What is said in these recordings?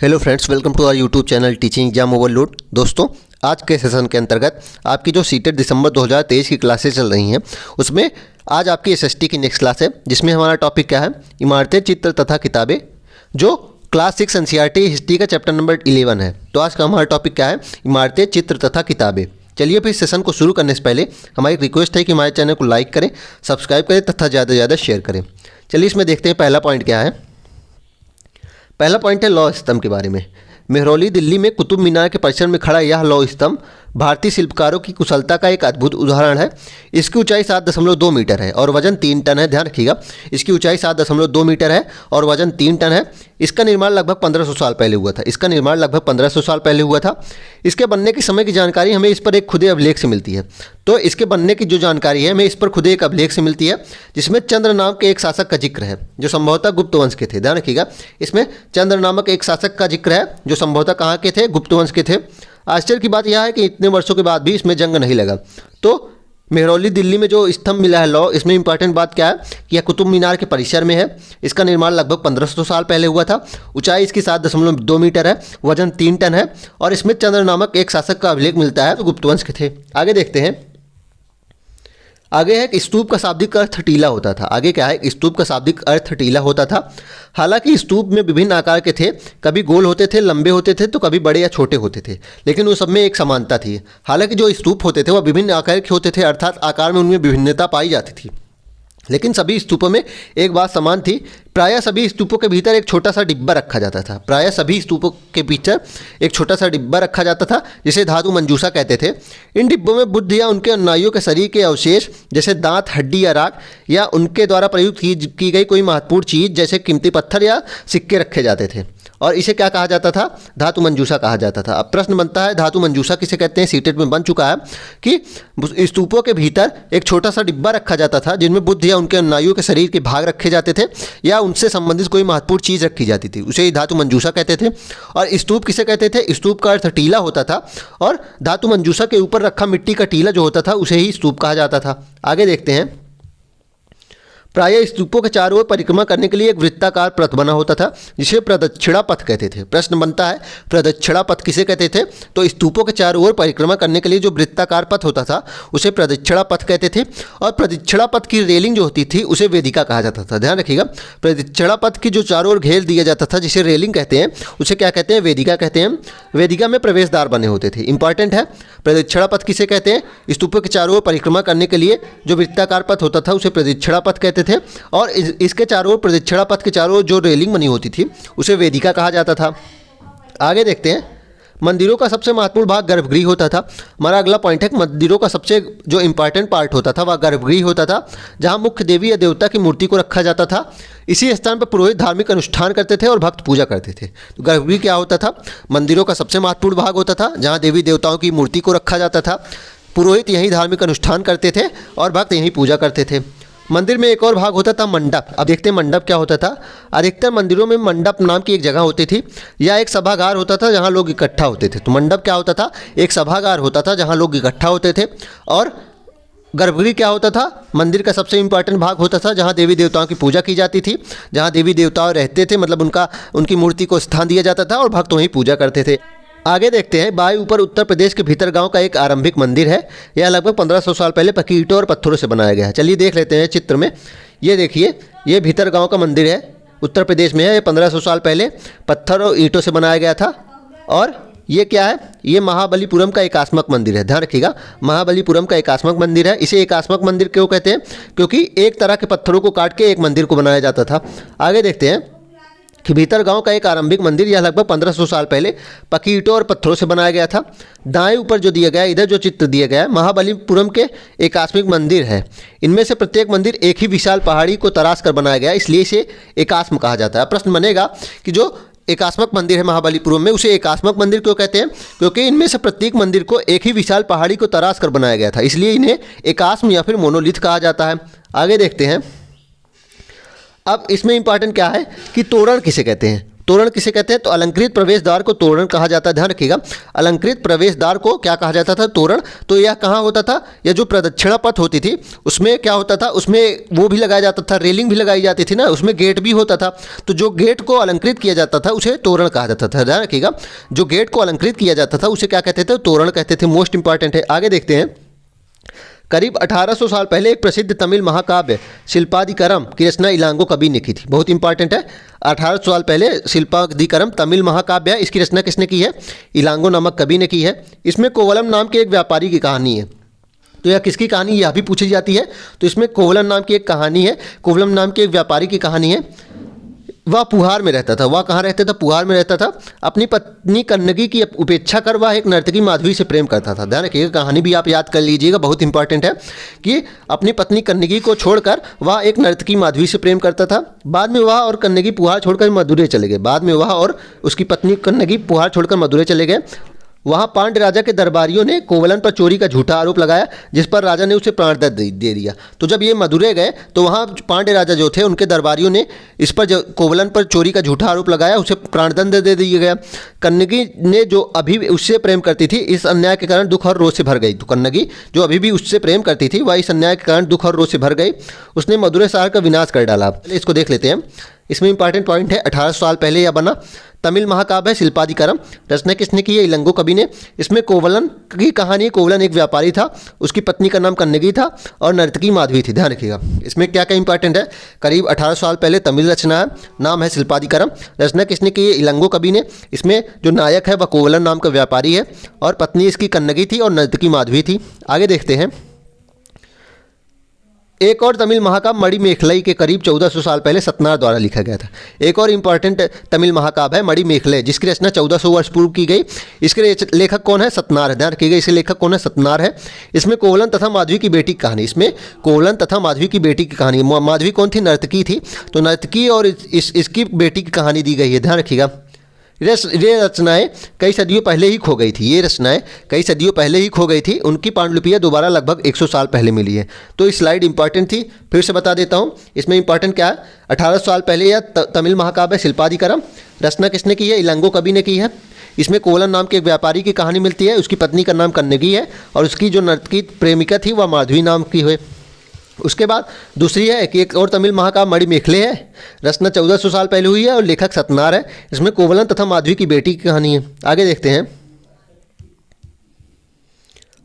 Hello friends, welcome to our YouTube channel teaching exam overload. दोस्तों, आज के session के अंतर्गत आपकी जो सीटेट दिसंबर 2023 की क्लासेस चल रही हैं उसमें आज आपकी एसएसटी की नेक्स्ट क्लास है, जिसमें हमारा टॉपिक क्या है, इमारतें, चित्र तथा किताबें, जो क्लास 6 एनसीईआरटी हिस्ट्री का चैप्टर नंबर 11 है। तो आज का हमारा टॉपिक क्या है, इमारतें, चित्र तथा किताबें। चलिए फिर सेशन को शुरू करने से पहले हमारी रिक्वेस्ट है कि हमारे चैनल को लाइक करें, सब्सक्राइब करें तथा ज़्यादा से ज़्यादा शेयर करें। चलिए इसमें देखते हैं पहला पॉइंट क्या है। पहला पॉइंट है लौह स्तंभ के बारे में। मेहरौली दिल्ली में कुतुब मीनार के परिसर में खड़ा यह लौह स्तंभ भारतीय शिल्पकारों की कुशलता का एक अद्भुत उदाहरण है। इसकी ऊंचाई 7.2 मीटर है और वजन 3 टन है। ध्यान रखिएगा, इसकी ऊंचाई 7.2 मीटर है और वजन 3 टन है। इसका निर्माण लगभग 1500 साल पहले हुआ था। इसके बनने के समय की जानकारी हमें इस पर एक खुदे अभिलेख से मिलती है। तो इसके बनने की जो जानकारी है हमें इस पर खुदे एक अभिलेख से मिलती है, जिसमें चंद्र नाम के एक शासक का जिक्र है जो संभवतः गुप्त वंश के थे। ध्यान रखिएगा, इसमें चंद्र नामक एक शासक का जिक्र है जो संभवतः कहाँ के थे, गुप्त वंश के थे। आश्चर्य की बात यह है कि इतने वर्षों के बाद भी इसमें जंग नहीं लगा। तो मेहरौली दिल्ली में जो स्तंभ मिला है लौह, इसमें इंपॉर्टेंट बात क्या है कि यह कुतुब मीनार के परिसर में है। इसका निर्माण लगभग 1500 साल पहले हुआ था। ऊंचाई इसकी 7.2 मीटर है, वजन 3 टन है और इसमें चंद्र नामक एक शासक का अभिलेख मिलता है जो गुप्त वंश के थे। आगे देखते हैं। आगे है कि स्तूप का शाब्दिक अर्थ टीला होता था। आगे क्या है, स्तूप का शाब्दिक अर्थ टीला होता था। हालांकि स्तूप में विभिन्न आकार के थे, कभी गोल होते थे, लंबे होते थे, तो कभी बड़े या छोटे होते थे, लेकिन उन सब में एक समानता थी। हालांकि जो स्तूप होते थे वह विभिन्न आकार के होते थे, अर्थात आकार में उनमें विभिन्नता पाई जाती थी, लेकिन सभी स्तूपों में एक बात समान थी। प्रायः सभी स्तूपों के भीतर एक छोटा सा डिब्बा रखा जाता था। जिसे धातु मंजूषा कहते थे। इन डिब्बों में बुद्ध या उनके अनुयायियों के शरीर के अवशेष जैसे दांत, हड्डी या राख, या उनके द्वारा प्रयुक्त की गई कोई महत्वपूर्ण चीज़ जैसे कीमती पत्थर या सिक्के रखे जाते थे, और इसे क्या कहा जाता था, धातु मंजूषा कहा जाता था। अब प्रश्न बनता है, धातु मंजूषा किसे कहते हैं। सीटेट में बन चुका है कि स्तूपों के भीतर एक छोटा सा डिब्बा रखा जाता था जिनमें बुद्ध या उनके अनुयायियों के शरीर के भाग रखे जाते थे या उनसे संबंधित कोई महत्वपूर्ण चीज़ रखी जाती थी, उसे ही धातु मंजूषा कहते थे। और स्तूप किसे कहते थे, स्तूप का अर्थ टीला होता था और धातु मंजूषा के ऊपर रखा मिट्टी का टीला जो होता था उसे ही स्तूप कहा जाता था। आगे देखते हैं। प्रायः स्तूपों के चारों ओर परिक्रमा करने के लिए एक वृत्ताकार पथ बना होता था जिसे प्रदक्षिणा पथ कहते थे। प्रश्न बनता है, प्रदक्षिणा पथ किसे कहते थे। तो स्तूपों के चारों ओर परिक्रमा करने के लिए जो वृत्ताकार पथ होता था उसे प्रदक्षिणा पथ कहते थे, और प्रदक्षिणा पथ की रेलिंग जो होती थी उसे वेदिका कहा जाता था। ध्यान रखिएगा, प्रदक्षिणा पथ की जो चारों ओर घेर दिया जाता था जिसे रेलिंग कहते हैं उसे क्या कहते हैं, वेदिका कहते हैं। वेदिका में प्रवेशद्वार बने होते थे। इंपॉर्टेंट है, प्रदक्षिणा पथ किसे कहते हैं, स्तूपों के चारों ओर परिक्रमा करने के लिए जो वृत्ताकार पथ होता था उसे प्रदक्षिणा पथ कहते थे, और इसके चारों ओर, प्रदक्षिणा पथ के चारों ओर जो रेलिंग बनी होती थी उसे वेदिका कहा जाता था। आगे देखते हैं। मंदिरों का सबसे महत्वपूर्ण भाग गर्भगृह होता था। हमारा अगला पॉइंट है कि मंदिरों का सबसे जो इंपॉर्टेंट पार्ट होता था वह गर्भगृह होता था, जहां मुख्य देवी या देवता की मूर्ति को रखा जाता था। इसी स्थान पर पुरोहित धार्मिक अनुष्ठान करते थे और भक्त पूजा करते थे। तो गर्भगृह क्या होता था, मंदिरों का सबसे महत्वपूर्ण भाग होता था जहाँ देवी देवताओं की मूर्ति को रखा जाता था। पुरोहित यहीं धार्मिक अनुष्ठान करते थे और भक्त यहीं पूजा करते थे। मंदिर में एक और भाग होता था मंडप। अब देखते हैं मंडप क्या होता था। अधिकतर मंदिरों में मंडप नाम की एक जगह होती थी या एक सभागार होता था जहां लोग इकट्ठा होते थे। तो मंडप क्या होता था, एक सभागार होता था जहां लोग इकट्ठा होते थे। और गर्भगृह क्या होता था, मंदिर का सबसे इंपॉर्टेंट भाग होता था जहां देवी देवताओं की पूजा की जाती थी, जहां देवी देवताओं रहते थे, मतलब उनकी मूर्ति को स्थान दिया जाता था और भक्त वहीं पूजा करते थे। आगे देखते हैं। बाएं ऊपर उत्तर प्रदेश के भीतर गांव का एक आरंभिक मंदिर है। यह लगभग 1500 साल पहले पक्की ईंटों और पत्थरों से बनाया गया है। चलिए देख लेते हैं चित्र में। ये देखिए, ये भीतर गांव का मंदिर है, उत्तर प्रदेश में है। ये 1500 साल पहले पत्थर और ईंटों से बनाया गया था। और ये क्या है, ये महाबलीपुरम का एकात्मक मंदिर है। ध्यान रखिएगा, महाबलीपुरम का एकात्मक मंदिर है। इसे एकात्मक मंदिर क्यों कहते हैं, क्योंकि एक तरह के पत्थरों को काट के एक मंदिर को बनाया जाता था। आगे देखते हैं कि भीतर गांव का एक आरंभिक मंदिर, यह लगभग 1500 साल पहले पक्की ईंटों और पत्थरों से बनाया गया था। दाएं ऊपर जो दिया गया है, इधर जो चित्र दिया गया है, महाबलीपुरम के एकात्मिक मंदिर है। इनमें से प्रत्येक मंदिर एक ही विशाल पहाड़ी को तराश कर बनाया गया है, इसलिए इसे एकात्म कहा जाता है। प्रश्न बनेगा कि जो एकात्मक मंदिर है महाबलीपुरम में, उसे एकात्मक मंदिर क्यों कहते हैं, क्योंकि इनमें से प्रत्येक मंदिर को एक ही विशाल पहाड़ी को तराश कर बनाया गया था, इसलिए इन्हें एकात्म या फिर मोनोलिथ कहा जाता है। आगे देखते हैं। अब इसमें इंपॉर्टेंट क्या है कि तोरण किसे कहते हैं। तोरण किसे कहते हैं? तो अलंकृत प्रवेश द्वार को तोरण कहा जाता है, ध्यान रखिएगा। अलंकृत प्रवेश द्वार को क्या कहा जाता था? तोरण। तो यह कहाँ होता था? यह जो प्रदक्षिणा पथ होती थी उसमें क्या होता था? उसमें वो भी लगाया जाता था, रेलिंग भी लगाई जाती थी ना, उसमें गेट भी होता था। तो जो गेट को अलंकृत किया जाता था उसे तोरण कहा जाता था, ध्यान रखिएगा। जो गेट को अलंकृत किया जाता था उसे क्या कहते थे? तोरण कहते थे। मोस्ट इंपॉर्टेंट है। आगे देखते हैं। करीब 1800 साल पहले एक प्रसिद्ध तमिल महाकाव्य शिल्पादिकरम की रचना इलांगो कवि ने की थी। बहुत इंपॉर्टेंट है। 1800 साल पहले शिल्पादिकरम तमिल महाकाव्य है, इसकी रचना किसने की है? इलांगो नामक कवि ने की है। इसमें कोवलम नाम के एक व्यापारी की कहानी है। तो यह किसकी कहानी, यह भी पूछी जाती है। तो इसमें कोवलम नाम की एक कहानी है, कोवलम नाम के एक व्यापारी की कहानी है। वह पुहार में रहता था। वह कहाँ रहता था? पुहार में रहता था। अपनी पत्नी कन्नगी की उपेक्षा कर वह एक नर्तकी माधवी से प्रेम करता था। ध्यान रखिएगा, कहानी भी आप याद कर लीजिएगा, बहुत इंपॉर्टेंट है कि अपनी पत्नी कन्नगी को छोड़कर वह एक नर्तकी माधवी से प्रेम करता था। बाद में वह और कन्नगी पुहार छोड़कर मदुरै चले गए। बाद में वह और उसकी पत्नी कन्नगी पुहार छोड़कर मदुरै चले गए। वहाँ पांड्य राजा के दरबारियों ने कोवलन पर चोरी का झूठा आरोप लगाया, जिस पर राजा ने उसे प्राणदंड दे दिया। तो जब ये मदुरै गए तो वहाँ पांड्य राजा जो थे उनके दरबारियों ने इस पर जो कोवलन पर चोरी का झूठा आरोप लगाया, उसे प्राणदंड दे दिया गया। कन्नगी ने जो अभी उससे प्रेम करती थी, इस अन्याय के कारण दुख और रोष से भर गई। तो कन्नगी जो अभी भी उससे प्रेम करती थी वह इस अन्याय के कारण दुख और रोष से भर गई। उसने मदुरै शहर का विनाश कर डाला। पहले इसको देख लेते हैं। इसमें इंपॉर्टेंट पॉइंट है, 1800 साल पहले यह बना। तमिल महाकाव्य है शिल्पादिकरम। रचना किसने की है? इलंगो कवि ने। इसमें कोवलन की कहानी। कोवलन एक व्यापारी था, उसकी पत्नी का नाम कन्नगी था और नर्तकी माधवी थी। ध्यान रखिएगा। इसमें क्या क्या इंपॉर्टेंट है? करीब 1800 साल पहले तमिल रचना है, नाम है शिल्पादिकरम। रचना किसने की है? इलंगो कवि ने। इसमें जो नायक है वह कोवलन नाम का व्यापारी है और पत्नी इसकी कन्नगी थी और नर्तकी माधवी थी। आगे देखते हैं। एक और तमिल महाकाव्य मणिमेखलाई के करीब 1400 साल पहले सतनार द्वारा लिखा गया था। एक और इंपॉर्टेंट तमिल महाकाव्य है मणिमेखलाई, जिसकी रचना 1400 वर्ष पूर्व की गई। इसके लेखक कौन है? सतनार है। ध्यान रखिएगा, इसके लेखक कौन है? सतनार है। इसमें कोवलन तथा माधवी की बेटी की कहानी। इसमें कोवलन तथा माधवी की बेटी की कहानी। माधवी कौन थी? नर्तकी थी। तो नर्तकी और इसकी बेटी की कहानी दी गई है। ध्यान रखिएगा। ये रचनाएं कई सदियों पहले ही खो गई थी। ये रचनाएं कई सदियों पहले ही खो गई थी। उनकी पांडुलिपियाँ दोबारा लगभग 100 साल पहले मिली है। तो इस स्लाइड इंपॉर्टेंट थी, फिर से बता देता हूँ। इसमें इंपॉर्टेंट क्या है? 1800 साल पहले यह तमिल महाकाव्य शिल्पादिकरम। रचना किसने की है? इलंगो कवि ने की है। इसमें कोवलन नाम के एक व्यापारी की कहानी मिलती है। उसकी पत्नी का नाम कन्नगी है और उसकी जो नर्तकी प्रेमिका थी वह माधवी नाम की है। उसके बाद दूसरी है कि एक और तमिल महाकाव्य मणिमेखलाई है। रचना 1400 साल पहले हुई है और लेखक सतनार है। इसमें कोवलन तथा माधवी की बेटी की कहानी है। आगे देखते हैं।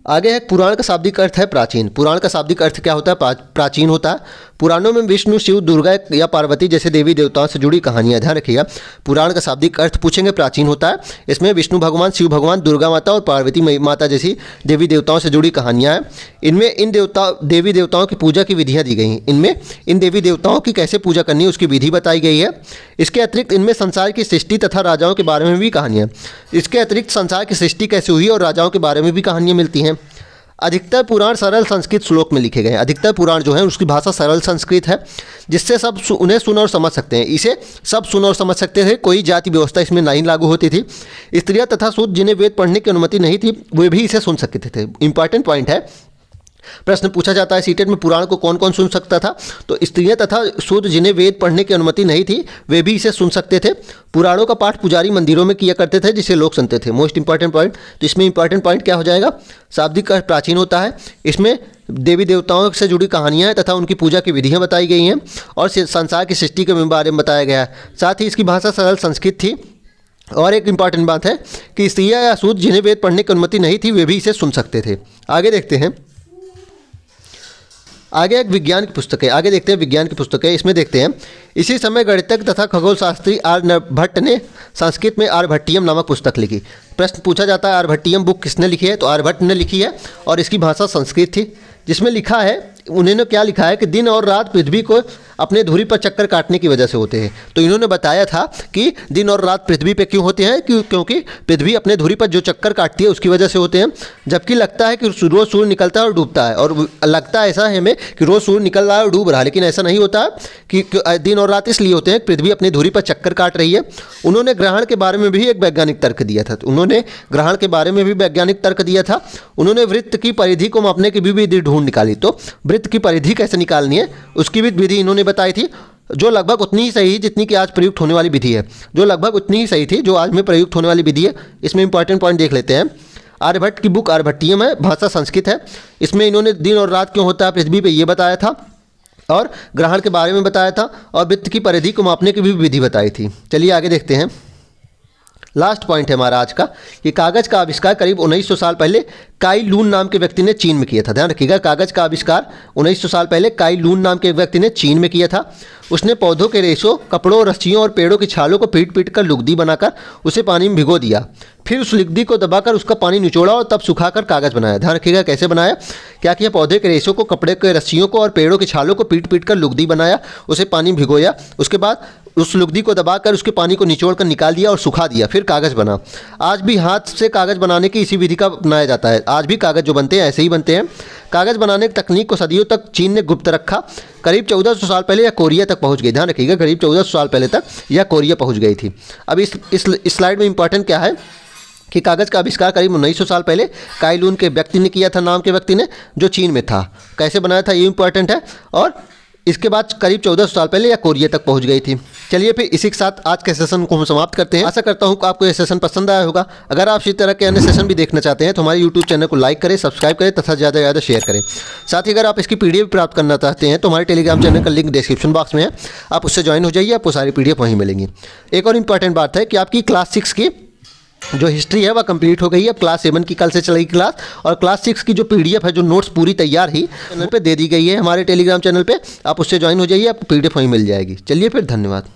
आगे है पुराण का शाब्दिक अर्थ है प्राचीन। पुराण का शाब्दिक अर्थ क्या होता है? प्राचीन होता है। पुराणों में विष्णु, शिव, दुर्गा या पार्वती जैसे देवी देवताओं से जुड़ी कहानियां। ध्यान रखिएगा, पुराण का शाब्दिक अर्थ पूछेंगे प्राचीन होता है। इसमें विष्णु भगवान, शिव भगवान, दुर्गा माता और पार्वती माता जैसी देवी देवताओं से जुड़ी कहानियाँ हैं। इनमें इन देवी देवताओं की पूजा की विधियाँ दी गई हैं। इनमें इन देवी देवताओं की कैसे पूजा करनी है उसकी विधि बताई गई है। इसके अतिरिक्त इनमें संसार की सृष्टि तथा राजाओं के बारे में भी कहानियाँ। इसके अतिरिक्त संसार की सृष्टि कैसे हुई और राजाओं के बारे में भी कहानियाँ मिलती हैं। अधिकतर पुराण सरल संस्कृत श्लोक में लिखे गए हैं। अधिकतर पुराण जो है उसकी भाषा सरल संस्कृत है, जिससे सब उन्हें सुन और समझ सकते हैं। इसे सब सुन और समझ सकते थे। कोई जाति व्यवस्था इसमें नहीं लागू होती थी। स्त्रियां तथा शूद्र जिन्हें वेद पढ़ने की अनुमति नहीं थी वे भी इसे सुन सकते थे। इंपॉर्टेंट पॉइंट है, प्रश्न पूछा जाता है सीटेट में पुराण को कौन कौन सुन सकता था? तो स्त्रियां तथा शूद्र जिन्हें वेद पढ़ने की अनुमति नहीं थी वे भी इसे सुन सकते थे। पुराणों का पाठ पुजारी मंदिरों में किया करते थे, जिसे लोग सुनते थे। Most important point. तो इसमें इंपॉर्टेंट पॉइंट क्या हो जाएगा? शाब्दिक अर्थ प्राचीन होता है। इसमें देवी देवताओं से जुड़ी कहानियाँ तथा उनकी पूजा की विधियाँ बताई गई हैं और संसार की सृष्टि के बारे में बताया गया है। साथ ही इसकी भाषा सरल संस्कृत थी। और एक इंपॉर्टेंट बात है कि स्त्रियाँ या शूद्र जिन्हें वेद पढ़ने की अनुमति नहीं थी वे भी इसे सुन सकते थे। आगे देखते हैं। आगे एक विज्ञान की पुस्तक है। आगे देखते हैं विज्ञान की पुस्तक है। इसमें देखते हैं, इसी समय गणितज्ञ तथा खगोल शास्त्री आर्यभट्ट ने संस्कृत में आर्यभट्टियम नामक पुस्तक लिखी। प्रश्न पूछा जाता है आर्यभट्टियम बुक किसने लिखी है? तो आर्यभट्ट ने लिखी है और इसकी भाषा संस्कृत थी। जिसमें लिखा है, उन्होंने क्या लिखा है कि दिन और रात पृथ्वी को अपने धुरी पर चक्कर काटने की वजह से होते हैं। तो इन्होंने बताया था कि दिन और रात पृथ्वी पे क्यों होते हैं? क्योंकि पृथ्वी अपने धुरी पर जो चक्कर काटती है उसकी वजह से होते हैं। जबकि लगता है कि रोज़ सूर्य निकलता है और डूबता है, और लगता है ऐसा है हमें कि रोज़ सूर्य निकल रहा है और डूब रहा है, लेकिन ऐसा नहीं होता है कि दिन और रात इसलिए होते हैं पृथ्वी अपनी धुरी पर चक्कर काट रही है। उन्होंने ग्रहण के बारे में भी एक वैज्ञानिक तर्क दिया था। उन्होंने ग्रहण के बारे में भी वैज्ञानिक तर्क दिया था। उन्होंने वृत्त की परिधि को मापने की भी विधि ढूंढ निकाली। तो वृत्त की परिधि कैसे निकालनी है उसकी भी विधि इन्होंने बताई थी। जो लगभग उतनी ही सही जितनी कि आज प्रयुक्त होने वाली विधि है, जो लगभग उतनी ही सही थी जो आज में प्रयुक्त होने वाली विधि है। इसमें इंपॉर्टेंट पॉइंट देख लेते हैं। आर्यभट्ट की बुक आर्यभट्टियम है, भाषा संस्कृत है। इसमें इन्होंने दिन और रात क्यों होता है पृथ्वी पे ये बताया था, और ग्रहण के बारे में बताया था, और वृत्त की परिधि को मापने की भी विधि बताई थी। चलिए आगे देखते हैं। लास्ट पॉइंट है हमारा आज का कि कागज़ का आविष्कार करीब 1900 साल पहले काई लून नाम के व्यक्ति ने चीन में किया था। ध्यान रखिएगा, कागज़ का आविष्कार 1900 साल पहले काई लून नाम के व्यक्ति ने चीन में किया था। उसने पौधों के रेशों, कपड़ों, रस्सियों और पेड़ों की छालों को पीट पीट कर लुगदी बनाकर उसे पानी में भिगो दिया। फिर उस लुगदी को दबाकर उसका पानी निचोड़ा और तब सुखाकर कागज़ बनाया। ध्यान रखिएगा कैसे बनाया, क्या किया, पौधे के रेशों को, कपड़े के रस्सियों को और पेड़ों की छालों को पीट पीट कर लुगदी बनाया, उसे पानी में भिगोया, उसके बाद उस लुगदी को दबाकर उसके पानी को निचोड़ कर निकाल दिया और सुखा दिया, फिर कागज़ बना। आज भी हाथ से कागज़ बनाने की इसी विधि का अपनाया जाता है। आज भी कागज़ जो बनते हैं ऐसे ही बनते हैं। कागज़ बनाने की तकनीक को सदियों तक चीन ने गुप्त रखा। करीब 1400 साल पहले यह कोरिया तक पहुंच गई। ध्यान रखिएगा, करीब 1400 साल पहले तक यह कोरिया पहुंच गई थी। अब इस स्लाइड में इंपॉर्टेंट क्या है कि कागज़ का आविष्कार करीब 1900 साल पहले काई लून के व्यक्ति ने किया था, नाम के व्यक्ति ने, जो चीन में था। कैसे बनाया था ये इंपॉर्टेंट है, और इसके बाद करीब 1400 साल पहले यह कोरिया तक पहुंच गई थी। चलिए फिर इसी के साथ आज के सेशन को हम समाप्त करते हैं। आशा करता हूं कि आपको यह सेशन पसंद आया होगा। अगर आप इसी तरह के अन्य सेशन भी देखना चाहते हैं तो हमारे यूट्यूब चैनल को लाइक करें, सब्सक्राइब करें तथा ज़्यादा से ज़्यादा शेयर करें। साथ ही अगर आप इसकी PDF प्राप्त करना चाहते हैं तो हमारे टेलीग्राम चैनल का लिंक डिस्क्रिप्शन बॉक्स में है, आप उससे ज्वाइन हो जाइए, आपको सारी PDF वहीं मिलेंगी। एक और इंपॉर्टेंट बात है कि आपकी क्लास 6 की जो हिस्ट्री है वह कंप्लीट हो गई है। अब क्लास 7 की कल से चलेगी क्लास, और क्लास 6 की जो PDF है, जो नोट्स पूरी तैयार ही चैनल पे दे दी गई है हमारे टेलीग्राम चैनल पे, आप उससे ज्वाइन हो जाइए, आपको PDF वहीं मिल जाएगी। चलिए फिर, धन्यवाद।